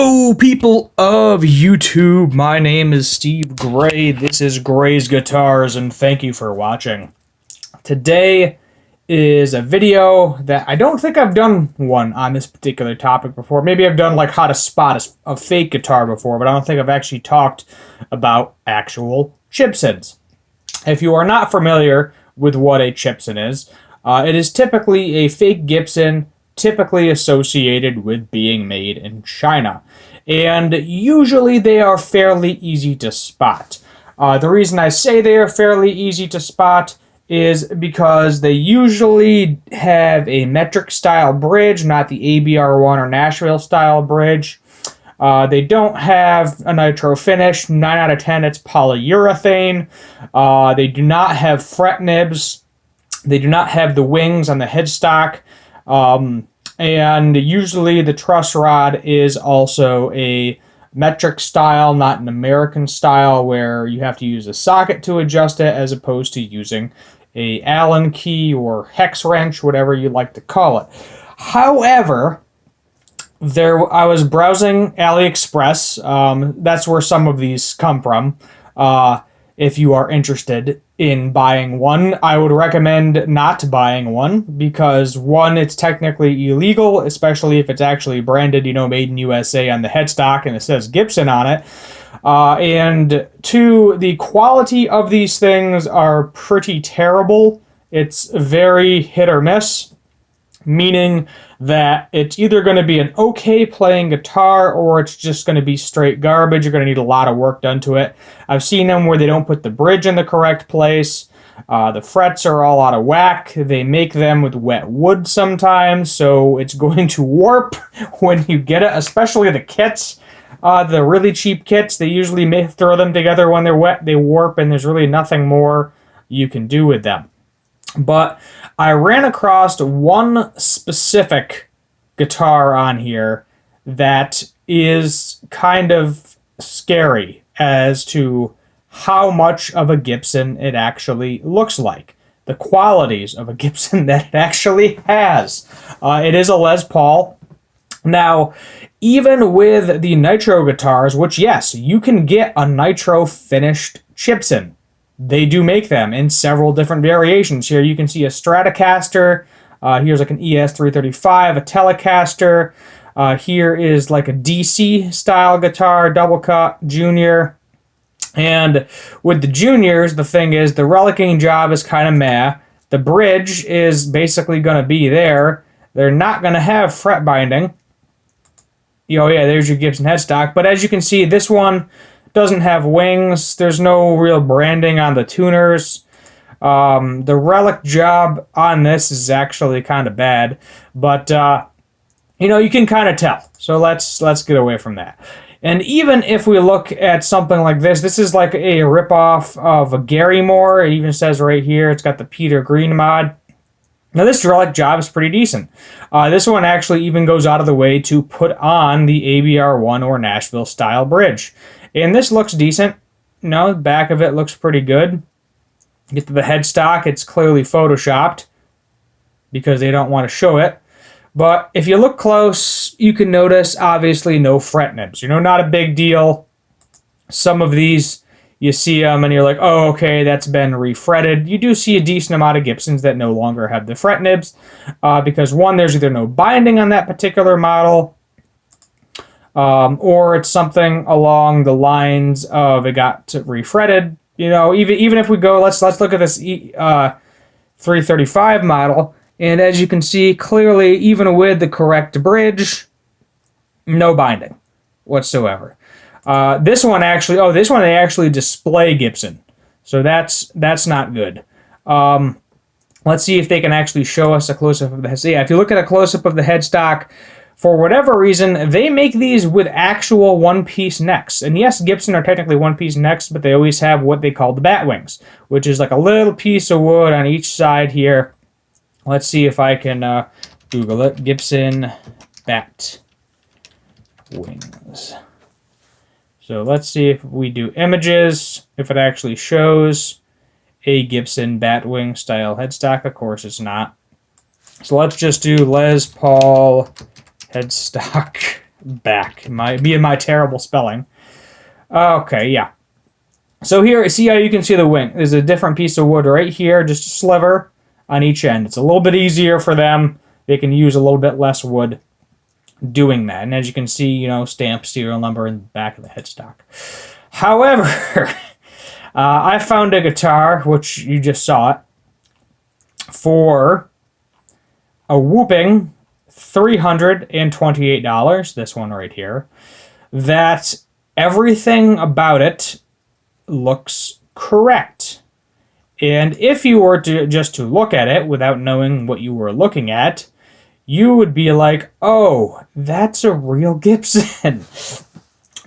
Hello, people of YouTube. My name is Steve Gray. This is Gray's Guitars, and thank you for watching. Today is a video that I don't think I've done one on this particular topic before. Maybe I've done like how to spot a fake guitar before, but I don't think I've actually talked about actual Chibsons. If you are not familiar with what a Chibson is, it is typically a fake Gibson, typically associated with being made in China. And usually they are fairly easy to spot. The reason I say they are fairly easy to spot is because they usually have a metric style bridge, not the ABR1 or Nashville style bridge. They don't have a nitro finish. 9 out of 10 it's polyurethane. They do not have fret nibs. They do not have the wings on the headstock. And usually the truss rod is also a metric style, not an American style, where you have to use a socket to adjust it as opposed to using a Allen key or hex wrench, whatever you like to call it. However, I was browsing AliExpress. That's where some of these come from. If you are interested in buying one, I would recommend not buying one because, one, it's technically illegal, especially if it's actually branded, made in USA on the headstock and it says Gibson on it. And two, the quality of these things are pretty terrible. It's very hit or miss, meaning that it's either going to be an okay playing guitar or it's just going to be straight garbage. You're going to need a lot of work done to it. I've seen them where they don't put the bridge in the correct place. The frets are all out of whack. They make them with wet wood sometimes, so it's going to warp when you get it, especially the kits. The really cheap kits, they usually throw them together when they're wet. They warp, and there's really nothing more you can do with them. But I ran across one specific guitar on here that is kind of scary as to how much of a Gibson it actually looks like. The qualities of a Gibson that it actually has. It is a Les Paul. Now, even with the nitro guitars, which yes, you can get a nitro finished Chibson. They do make them in several different variations. Here you can see a Stratocaster. Here's like an ES335, a Telecaster. Here is like a DC style guitar, double cut, junior. And with the juniors, the thing is the relicking job is kind of meh. The bridge is basically going to be there. They're not going to have fret binding. Oh yeah, there's your Gibson headstock. But as you can see, this one doesn't have wings. There's no real branding on the tuners. The relic job on this is actually kind of bad, but you can kind of tell. So let's get away from that. And even if we look at something like this is like a ripoff of a Gary Moore. It even says right here it's got the Peter Green mod. Now this relic job is pretty decent. This one actually even goes out of the way to put on the ABR1 or Nashville style bridge. And this looks decent. The back of it looks pretty good. Get to the headstock, it's clearly photoshopped because they don't want to show it. But if you look close, you can notice obviously no fret nibs. Not a big deal. Some of these, you see them and you're like, oh, okay, that's been refretted. You do see a decent amount of Gibsons that no longer have the fret nibs because, one, there's either no binding on that particular model, or it's something along the lines of it got refretted. Even if we go, let's look at this 335 model, and as you can see clearly, even with the correct bridge, no binding whatsoever. This one they actually display Gibson, so that's not good. Let's see if they can actually show us a close-up of the head. So yeah, if you look at a close-up of the headstock, for whatever reason, they make these with actual one-piece necks. And yes, Gibson are technically one-piece necks, but they always have what they call the bat wings, which is like a little piece of wood on each side here. Let's see if I can Google it. Gibson bat wings. So let's see if we do images, if it actually shows a Gibson batwing style headstock. Of course it's not. So let's just do Les Paul headstock back. Might be in my terrible spelling. Okay, yeah. So here, see how you can see the wing. There's a different piece of wood right here, just a sliver on each end. It's a little bit easier for them. They can use a little bit less wood doing that. And as you can see, you know, stamped steel lumber in the back of the headstock. However, I found a guitar, which you just saw it, for a whooping $328, this one right here, that everything about it looks correct. And if you were to just to look at it without knowing what you were looking at, you would be like, oh, that's a real Gibson.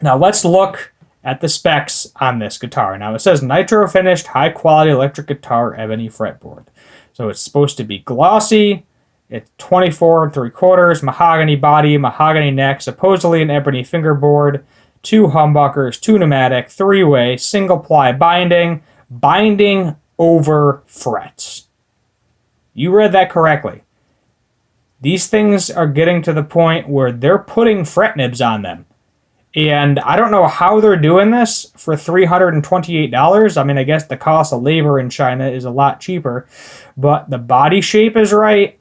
Now let's look at the specs on this guitar. Now it says nitro finished high quality electric guitar ebony fretboard. So it's supposed to be glossy. It's 24 3/4 mahogany body, mahogany neck, supposedly an ebony fingerboard, 2 humbuckers, 2 pneumatic, 3-way, single ply binding, binding over frets. You read that correctly. These things are getting to the point where they're putting fret nibs on them. And I don't know how they're doing this for $328. I mean, I guess the cost of labor in China is a lot cheaper. But the body shape is right.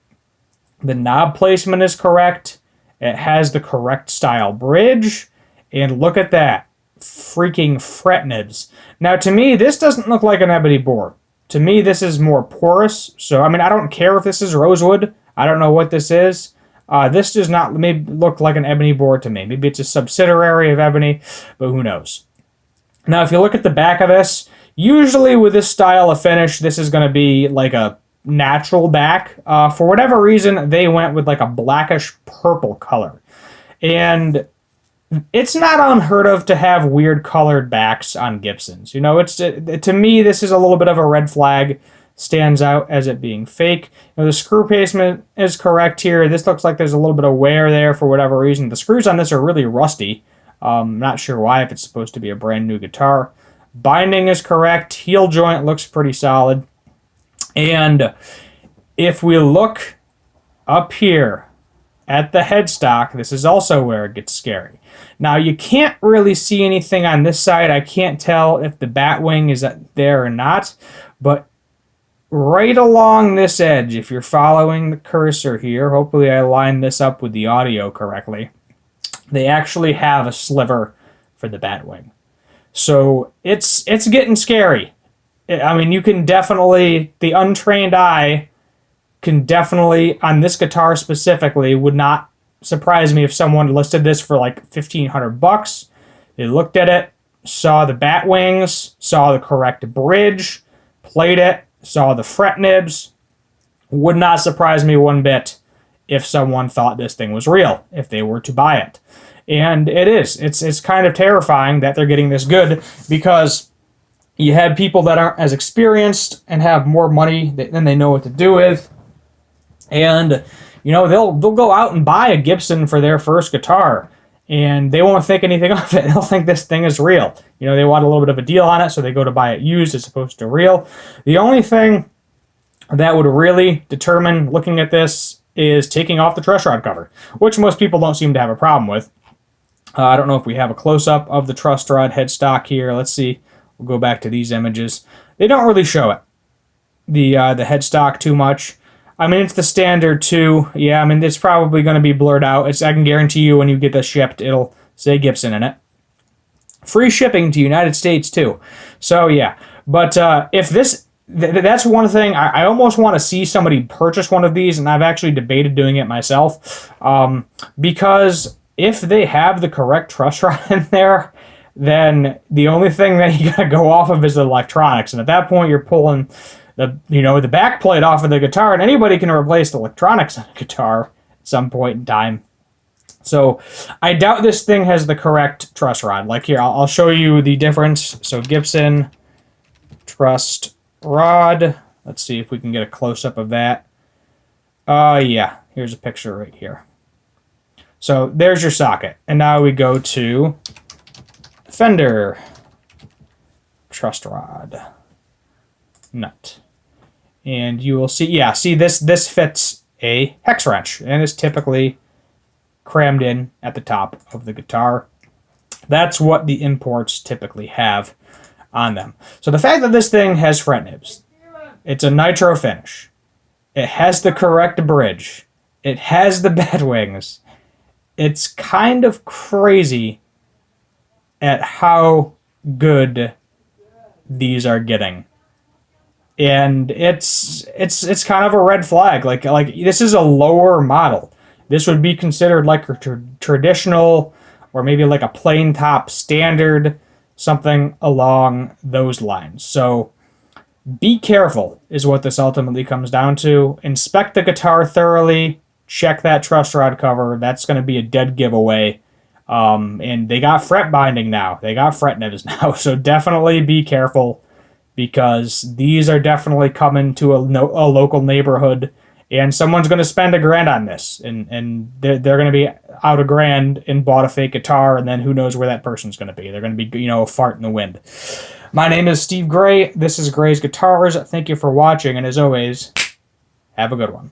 The knob placement is correct. It has the correct style bridge. And look at that. Freaking fret nibs. Now, to me, this doesn't look like an ebony board. To me, this is more porous. So, I mean, I don't care if this is rosewood. I don't know what this is. This does not maybe look like an ebony board to me. Maybe it's a subsidiary of ebony, but who knows. Now, if you look at the back of this, usually with this style of finish, this is going to be like a natural back. For whatever reason, they went with like a blackish purple color. And it's not unheard of to have weird colored backs on Gibsons. You know, to me, this is a little bit of a red flag. Stands out as it being fake. Now, the screw placement is correct here. This looks like there's a little bit of wear there for whatever reason. The screws on this are really rusty. Not sure why, if it's supposed to be a brand new guitar. Binding is correct. Heel joint looks pretty solid. And if we look up here at the headstock, this is also where it gets scary. Now, you can't really see anything on this side. I can't tell if the bat wing is there or not, but right along this edge, if you're following the cursor here, hopefully I lined this up with the audio correctly, they actually have a sliver for the bat wing. So it's getting scary. I mean, you can definitely, the untrained eye can definitely, on this guitar specifically, would not surprise me if someone listed this for like $1,500. They looked at it, saw the bat wings, saw the correct bridge, played it, saw the fret nibs. Would not surprise me one bit if someone thought this thing was real, if they were to buy it. And it is. It's kind of terrifying that they're getting this good, because you have people that aren't as experienced and have more money than they know what to do with. And, you know, they'll go out and buy a Gibson for their first guitar, and they won't think anything of it. They'll think this thing is real. You know, they want a little bit of a deal on it, so they go to buy it used as opposed to real. The only thing that would really determine looking at this is taking off the truss rod cover, which most people don't seem to have a problem with. I don't know if we have a close-up of the truss rod headstock here. Let's see. We'll go back to these images. They don't really show it, the headstock, too much. I mean, it's the standard, too. Yeah, I mean, it's probably going to be blurred out. I can guarantee you when you get this shipped, it'll say Gibson in it. Free shipping to United States, too. So, yeah. But if this... that's one thing. I almost want to see somebody purchase one of these, and I've actually debated doing it myself. Because if they have the correct truss rod in there, then the only thing that you got to go off of is the electronics. And at that point, you're pulling the back plate off of the guitar, and anybody can replace the electronics on a guitar at some point in time. So I doubt this thing has the correct truss rod. Like here, I'll show you the difference. So Gibson truss rod. Let's see if we can get a close-up of that. Yeah, here's a picture right here. So there's your socket. And now we go to Fender truss rod nut. And you will see, yeah, see this fits a hex wrench, and it's typically crammed in at the top of the guitar. That's what the imports typically have on them. So the fact that this thing has fret nibs, it's a nitro finish, it has the correct bridge, it has the bed wings, it's kind of crazy at how good these are getting. And it's kind of a red flag. Like this is a lower model. This would be considered like a traditional, or maybe like a plain top standard, something along those lines. So be careful is what this ultimately comes down to. Inspect the guitar thoroughly. Check that truss rod cover. That's going to be a dead giveaway. And they got fret binding now. They got fret nibs now. So definitely be careful, because these are definitely coming to a local neighborhood, and someone's going to spend $1,000 on this, and they're going to be out $1,000 and bought a fake guitar, and then who knows where that person's going to be. They're going to be, a fart in the wind. My name is Steve Gray. This is Gray's Guitars. Thank you for watching, and as always, have a good one.